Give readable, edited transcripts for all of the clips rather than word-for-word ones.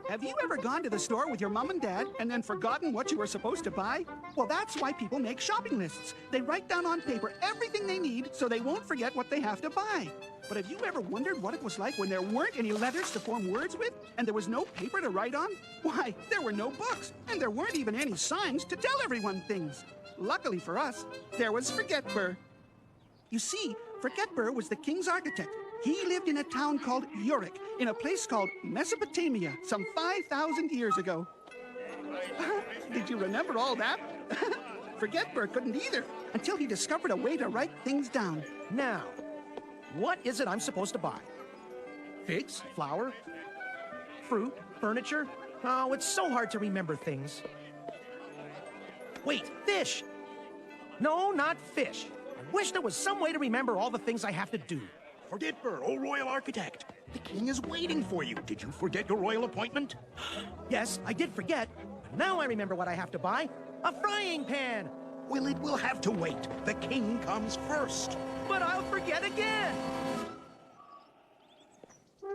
Have you ever gone to the store with your mom and dad and then forgotten what you were supposed to buy? Well, that's why people make shopping lists. They write down on paper everything they need so they won't forget what they have to buy. But have you ever wondered what it was like when there weren't any letters to form words with and there was no paper to write on? Why, there were no books and there weren't even any signs to tell everyone things. Luckily for us, there was Forgetbear. You see, Forgetbear was the king's architect. He lived in a town called Uruk, in a place called Mesopotamia, some 5,000 years ago. Did you remember all that? Forgetbear couldn't either, until he discovered a way to write things down. Now, what is it I'm supposed to buy? Figs, flour, fruit, furniture? Oh, it's so hard to remember things. Wait, fish! No, not fish. I wish there was some way to remember all the things I have to do. Forgetbear, oh royal architect. The king is waiting for you. Did you forget your royal appointment? Yes, I did forget. But now I remember what I have to buy. A frying pan! Well, it will have to wait. The king comes first. But I'll forget again!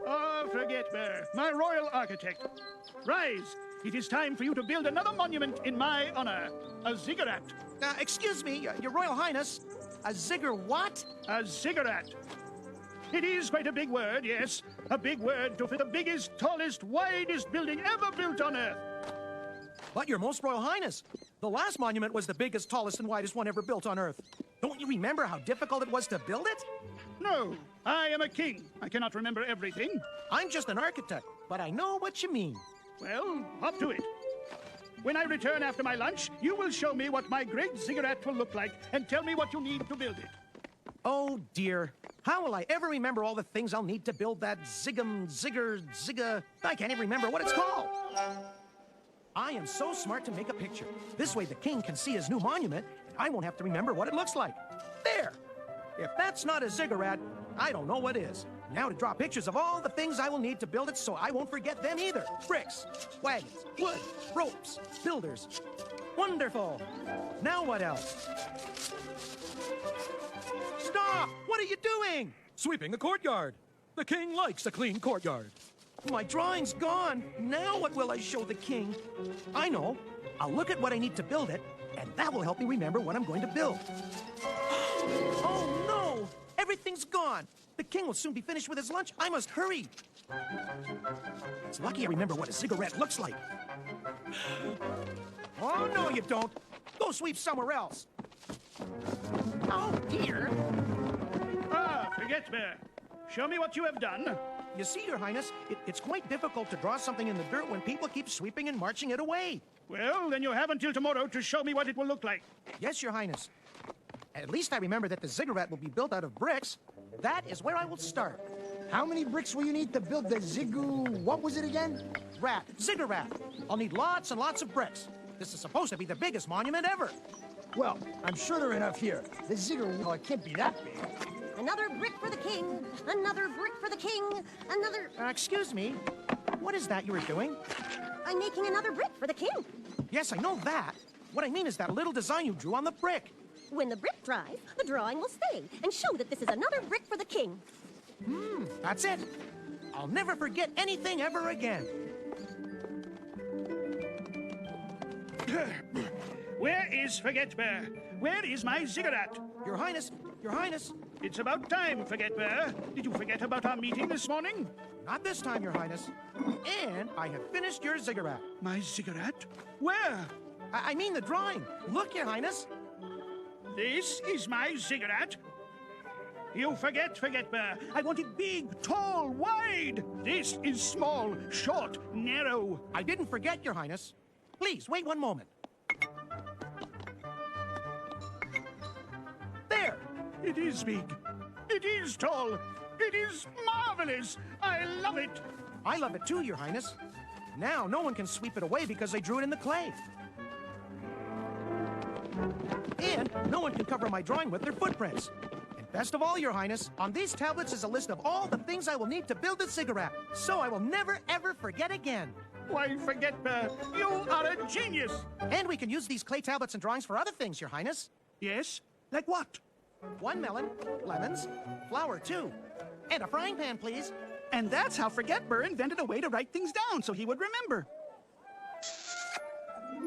Oh, Forgetbear, my royal architect. Rise! It is time for you to build another monument in my honor. A ziggurat. Excuse me, Your Royal Highness. A zigger what? A ziggurat. It is quite a big word, yes. A big word to fit the biggest, tallest, widest building ever built on Earth. But Your Most Royal Highness, the last monument was the biggest, tallest, and widest one ever built on Earth. Don't you remember how difficult it was to build it? No, I am a king. I cannot remember everything. I'm just an architect, but I know what you mean. Well, up to it. When I return after my lunch, you will show me what my great ziggurat will look like and tell me what you need to build it. Oh, dear. How will I ever remember all the things I'll need to build that zigga... I can't even remember what it's called. I am so smart to make a picture. This way the king can see his new monument, and I won't have to remember what it looks like. There! If that's not a ziggurat, I don't know what is. Now to draw pictures of all the things I will need to build it so I won't forget them either. Bricks, wagons, wood, ropes, builders. Wonderful! Now what else? Stop! What are you doing? Sweeping the courtyard. The king likes a clean courtyard. My drawing's gone. Now what will I show the king? I know. I'll look at what I need to build it, and that will help me remember what I'm going to build. Oh, no! Everything's gone. The king will soon be finished with his lunch. I must hurry. It's lucky I remember what a ziggurat looks like. Oh, no, you don't. Go sweep somewhere else. Oh, dear. Ah, Forgetbear. Show me what you have done. You see, Your Highness, it's quite difficult to draw something in the dirt when people keep sweeping and marching it away. Well, then you have until tomorrow to show me what it will look like. Yes, Your Highness. At least I remember that the ziggurat will be built out of bricks. That is where I will start. How many bricks will you need to build the what was it again? Ziggurat. I'll need lots and lots of bricks. This is supposed to be the biggest monument ever. Well, I'm sure there are enough here. The well, it can't be that big. Another brick for the king. Another brick for the king. Another... Excuse me. What is that you were doing? I'm making another brick for the king. Yes, I know that. What I mean is that little design you drew on the brick. When the brick dries, the drawing will stay and show that this is another brick for the king. That's it. I'll never forget anything ever again. Where is Forgetbear? Where is my ziggurat? Your Highness, Your Highness. It's about time, Forgetbear. Did you forget about our meeting this morning? Not this time, Your Highness. And I have finished your ziggurat. My ziggurat? Where? I mean the drawing. Look, Your Highness. This is my ziggurat. You forget, Forgetbear. I want it big, tall, wide. This is small, short, narrow. I didn't forget, Your Highness. Please, wait one moment. There! It is big. It is tall. It is marvelous. I love it. I love it too, Your Highness. Now no one can sweep it away because they drew it in the clay. And no one can cover my drawing with their footprints. And best of all, Your Highness, on these tablets is a list of all the things I will need to build a ziggurat, so I will never, ever forget again. Why, Forgetbear, you are a genius. And we can use these clay tablets and drawings for other things, Your Highness. Yes? Like what? 1 melon, lemons, flour too. And a frying pan, please. And that's how Forget-Bur invented a way to write things down so he would remember.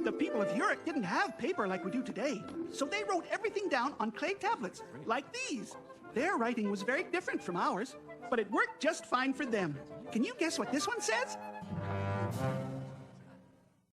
The people of Uruk didn't have paper like we do today, so they wrote everything down on clay tablets, like these. Their writing was very different from ours, but it worked just fine for them. Can you guess what this one says?